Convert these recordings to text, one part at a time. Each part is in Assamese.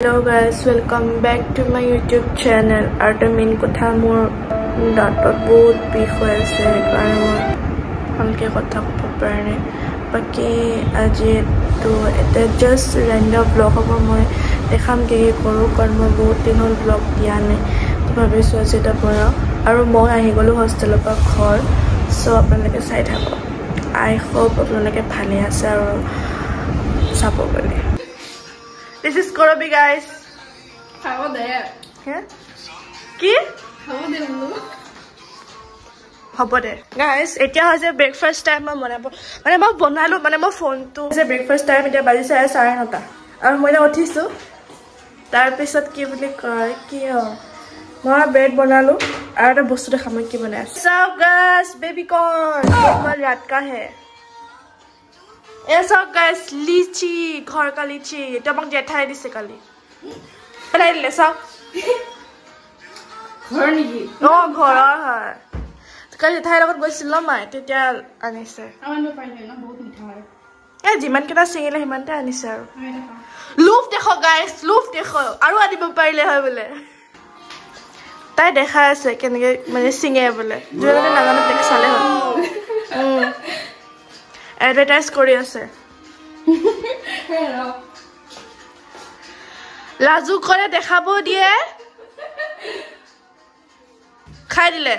Hello guys, welcome back to my YouTube channel. Arta main kotha mor datot bahut bikh hoy ase karone mor halke kotha popare baki aji to eta just random vlog hobo moi dekham ke koru karon moi bahut din hol vlog dia nai to bhabisu eta pora aru moi ahi golu hostel pa ghor so apnalake sai thako. I hope apnalake bhale ase aru sabo bole. This is Korobi guys. How there? Yeah? Ki? How there? Hobo de. Guys, etia hoise breakfast time ma banabo. Mane ma banalu mane ma phone to hoise breakfast time etia bajise 9:30. Aru moi na uthisu. Tar pisot ki boli koi ki ho. Moi bread banalu aru eta bostu de khamai ki banai. So guys, baby corn. Mal rat ka hai. ऐसा guys लीची घर का लीची तबंग जेठाई दिसे काली बनाई ले सब घर नहीं ओ घर है काली जेठाई লগত গৈছিল মাই তেতিয়া আনিছে আমার নো পাইলে না বহুত মিঠা হয় এ জিমান কেটা সিঙিলে হিমানতে আনিছে আৰু লুফ দেখো গাইস লুফ দেখো আৰু আনিব পাৰিলে হয় বলে তাই দেখা আছে কেনেকে মানে সিঙে বলে জোনে নাগানো টেক চালে হয় Advertise kori ase. Lazu kore dekhabo diye. Khai dile.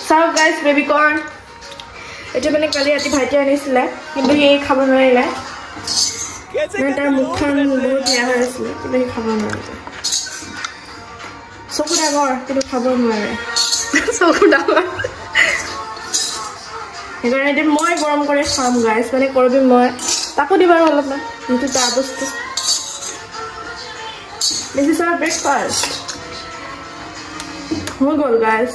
So guys, baby corn. Eto mane kali ati bhaiti anisile, kintu ei khabo norile. Kaise tar mukhan bahut beya hoy asile, kintu ei khabo norile. Soku dagor, kintu khabo noire. Soku dagor. Because I did more warm kore kham guys mane korbi moi tako dibar holop na into ta bostu. This is our breakfast. हो गया guys.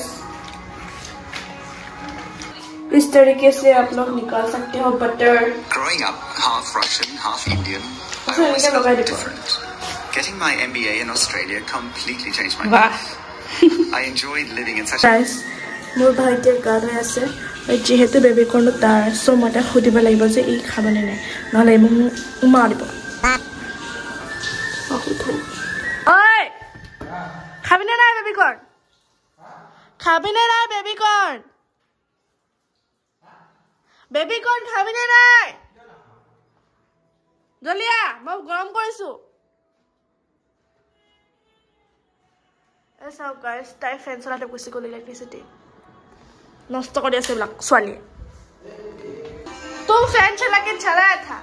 इस तरीके से आप लोग निकाल सकते हो butter. Growing up half Russian, half Indian, I always felt different. Getting my MBA in Australia completely changed my life. I enjoyed living in such guys. मोर भाइटे गार আছে যেহেতু বেবি কর্ন তার সো মতে খুদিব লাগিব যে এই খাবনে নাই নহলে উমা দিব ওই খাবিনে নাই বেবি কর্ন খাবিনে নাই বেবি কর্ন খাবিনে নাই জলিয়া মই গরম কৰিছো এসব গাইস তাই ফ্যান চলাতে গুছি গলি ইলেক্ট্রিসিটি नष्ट कर दिया सब स्वाली तुम फैन चला के चलाया था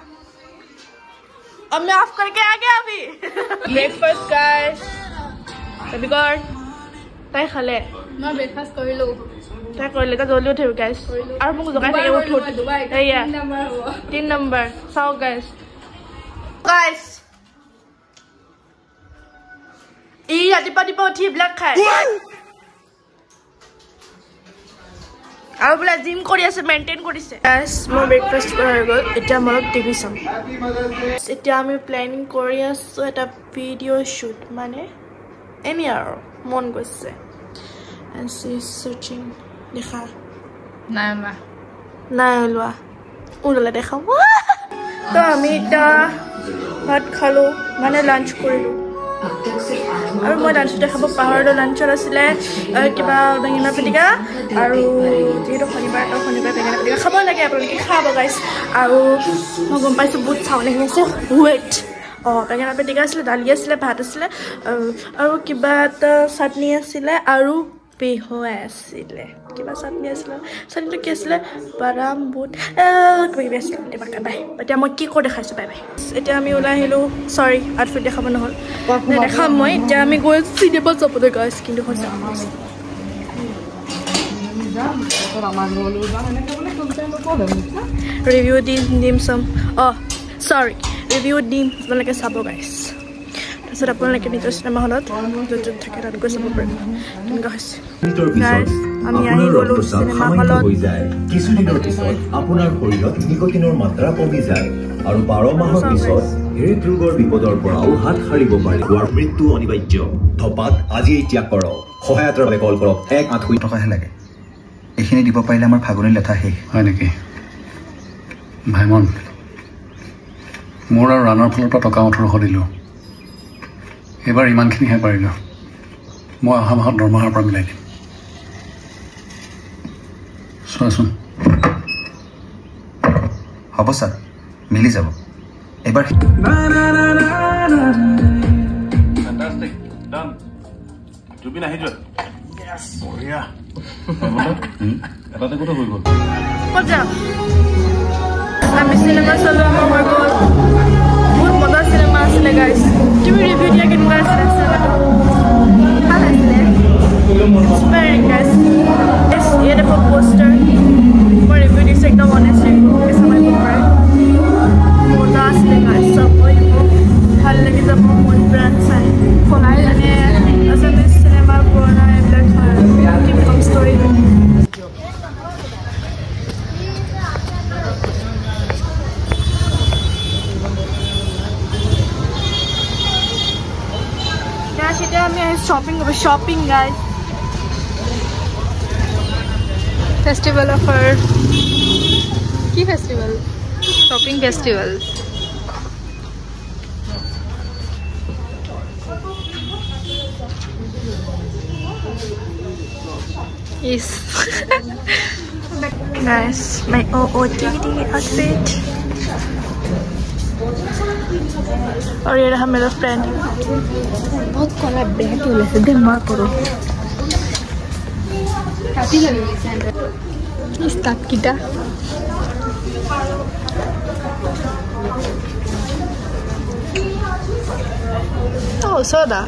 अब मैं ऑफ करके आ गया अभी ब्रेकफास्ट गाइस बेबी कॉर्न ताई खाले मैं ब्रेकफास्ट कर लो ताई कर लेता जल्दी उठे गाइस और मुझे जगह नहीं उठ या 3 नंबर साउ गाइस ई रातिपुৱা উঠি ব্ল্যাক খায় আৰু বলা জিম কৰি আছে মেইনটেইন কৰিছে গাইস মই ব্ৰেকফাষ্ট কৰা গল এটা মই টিভি চাম এতিয়া আমি প্ল্যানিং কৰি আছো এটা ভিডিও শুট মানে এনি আৰু মন গৈছে and she is searching দেখা নাই লোৱা ওলা দেখাও তো আমি এটা ভাত খালো মানে লাঞ্চ কৰিলো আৰু মই লাঞ্চ দেখাব পাহৰিলো লাঞ্চত আছিলে কিবা বেঙেনা পিটিকা আৰু যেহেতু শনিবাৰ বেঙেনা পিটিকা খাব লাগে আপোনালোকে খাব গাইছ আৰু মই গম পাইছোঁ বহুত চাউল আহি আছে ৱেইট বেঙেনা পিটিকা আছিলে দালি আছিলে ভাত আছিলে আৰু কিবা এটা চাটনি আছিলে আৰু পেহু আছিলে কিবা চাটনি আছিলে চাটনিটো কি আছিলে বাদাম বুট কিবা আছিলে বাই এতিয়া মই কি কৰি দেখাইছোঁ বাই এতিয়া আমি ওলাই আহিলোঁ চৰি আউটফিট দেখাব নহ'ল দেখাম মই এতিয়া আমি গৈ চিনেমা চাবলৈ গাইছ কিন্তু হৈছে ৰিভিউ দিম চাম চৰি ৰিভিউ দিম আপোনালোকে চাব গাইছ তাৰপিছত আপোনালোকে নিজৰ চিনেমা হলত য'ত থাকে তাত গৈ চাব পাৰিব তেনেকুৱা হৈছে গাইছ আমি আহি গ'লো চিনেমা হলত কিছুদিনৰ পিছত আপোনাৰ শৰীৰত নিকোটিনৰ মাত্ৰা কমি যায় আৰু 12 মাহৰ পিছত হৃদৰোগৰ বিপদৰ পৰাও হাত সাৰিব পাৰি হোৱাৰ মৃত্যু অনিবাৰ্য ধপাত আজিয়েই ত্যাগ কৰক সহায়তাৰ বাবে কল কৰক 1-8 টকাহে লাগে এইখিনি দিব পাৰিলে আমাৰ ফাগুনী লেঠা শেষ হয় নেকি ভাইমন মোৰ আৰু ৰাণৰ ফালৰ পৰা টকা 1800 দিলোঁ এইবাৰ ইমানখিনিহে পাৰিলোঁ মই অহা মাহত দৰমহাৰ পৰা মিলাই দিম চোৱাচোন হ'ব ছাৰ মিলি যাব এবাৰ Fantastic. Done. Jubin ahi jo. Yes. Boriya. Eta te kotha hoy gol. Koja. Ami cinema solo amor gol. Bahut moza cinema asile guys. Tumi review dia ken guys asile. Hala asile. Inspiring guys. Yes, ye the poster. For review this ekdom honest review. Esa mai pore. Moza asile guys. Sab hoy go. Hal lagi jab mon brand sai. Konai jane asile cinema purana ebla hoy. Keep some story. Shopping guys. Festival of our key festival? Shopping festival. Yes. Nice. My OOTD outfit. और ये रहा मेरा फ्रेंड बहुत कला बैग हो लेसे दे मार करो Happy lagi center. स्टार्ट किटा oh soda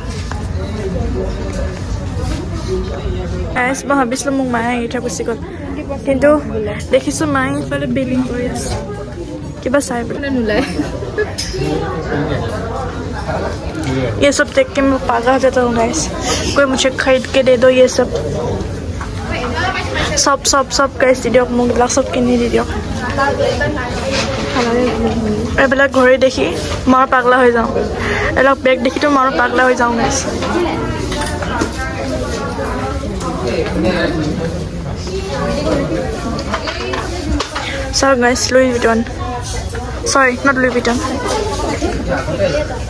guys মই ভাবিছিলো মোক মায়ে এটা গুচি গ'ল কিন্তু দেখিছো মায়ে ইফালে বিলিং কৰি আছে কিবা চাই বলে নুলাই ये सब देख के मैं पागल हो जाता हूँ गाइस कोई मुझे खरीद के दे दो ये सब सब सब सब गाइस दे दियो मुझे ब्लॉग सब किन्हीं दे दियो ये वाला घड़ी देखी मार पागला हो जाऊँ ये लोग बैग देखी तो मार पागला हो जाऊँ guys sir guys Louis विटन sorry not Louis Vuitton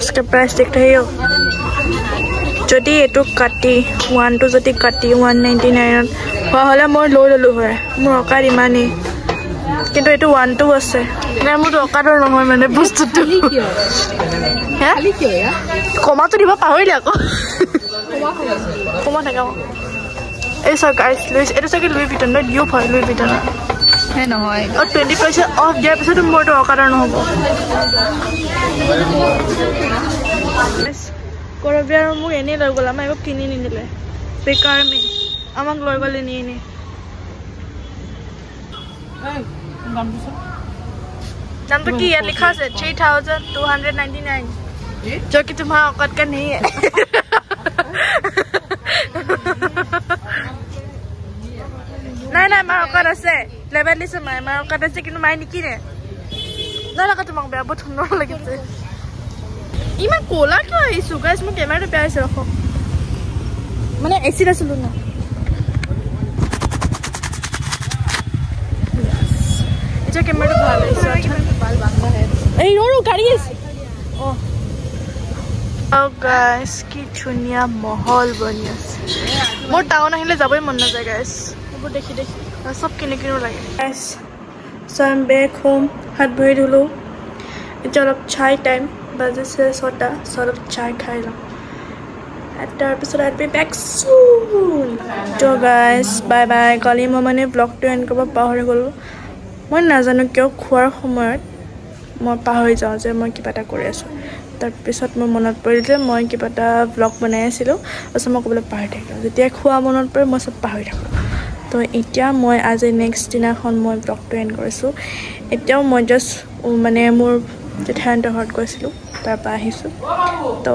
इसका प्राइस देख रहे हो যদি এটো কাটি 1 টু যদি কাটি 199 হোৱা হলে মই লৈ ললো হয় মোৰ অকাৰ ইমানি কিন্তু এটো 1 টু আছে না মোৰ অকাৰৰ নহয় মানে বস্তুটো হ্যাঁ খালি কিয় ইয়া কমাটো দিবা পাহৰিলে আকৌ কমা থাকা এই সব গাইস লুইস এটো সকে Louis Vuitton ন দিও হয় Louis Vuitton है নহয় और 20% ऑफ दिया पिছত मोर अकार নহব करबियार मु एने লৈ গলা মই একো কিনি নিদিলে বেকাৰ মে আমাক লৈ গলে নি নি दाम तो क्या लिखा है 3299 जो कि तुम्हारा औकात का नहीं है नहीं नहीं मार औकात আছে लेवल लिसे मार औकात আছে কিন্তু মাই নিকিনে না লাগা তোমাক বেয়া বহুত সুন্দৰ লাগিছে ইমান কোলা কিয় আইছো গাইস মই ক্যামেৰাটো পেয়াইছে ৰখো মানে এসি ৰাছিলো না এটা ক্যামেৰাটো ভাল আছে ভাল বাংলা है এই ৰো গাড়ী আছে ও গাইস কি ধুনিয়া মহল বনি আছে মোৰ টাউন আহিলে যাবই মন নাযায় গাইস বহুত দেখি দেখি সব কিনে লাগে গাইস সম বেক হোম হাত ভৰি ধুলো এতিয়া অলপ চাই টাইম বাজেছে 6টা অলপ চাই খাই লওঁ তাৰ পিছত আই বি বেক সুন তো গাইস বাই বাই কালি মই মানে ব্লগটো এণ্ড কৰিব পাহৰি গ'লো মই নাজানো কিয় খোৱাৰ সময়ত মই পাহৰি যাওঁ যে মই কিবা এটা কৰি আছো তাৰ পিছত মোৰ মনত পৰিল যে মই কিবা এটা ব্লগ বনাই আছিলো আৰু মই ক'বলৈ পাহৰি থাকিলো যেতিয়া খোৱা মনত পৰে মই সব পাহৰি থাকো তো এতিয়া মই আজি নেক্সট দিনাখন মই ব্লগটো এণ্ড কৰিছোঁ এতিয়াও মই জাষ্ট মানে মোৰ জেঠাইহঁতৰ ঘৰত গৈছিলোঁ তাৰ পৰা আহিছোঁ তো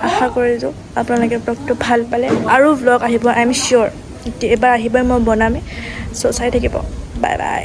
আশা কৰিছোঁ আপোনালোকে ব্লগটো ভাল পালে আৰু ব্লগ আহিব আই এম চিয়'ৰ এবাৰ আহিবই মই বনামেই চ' চাই থাকিব বাই বাই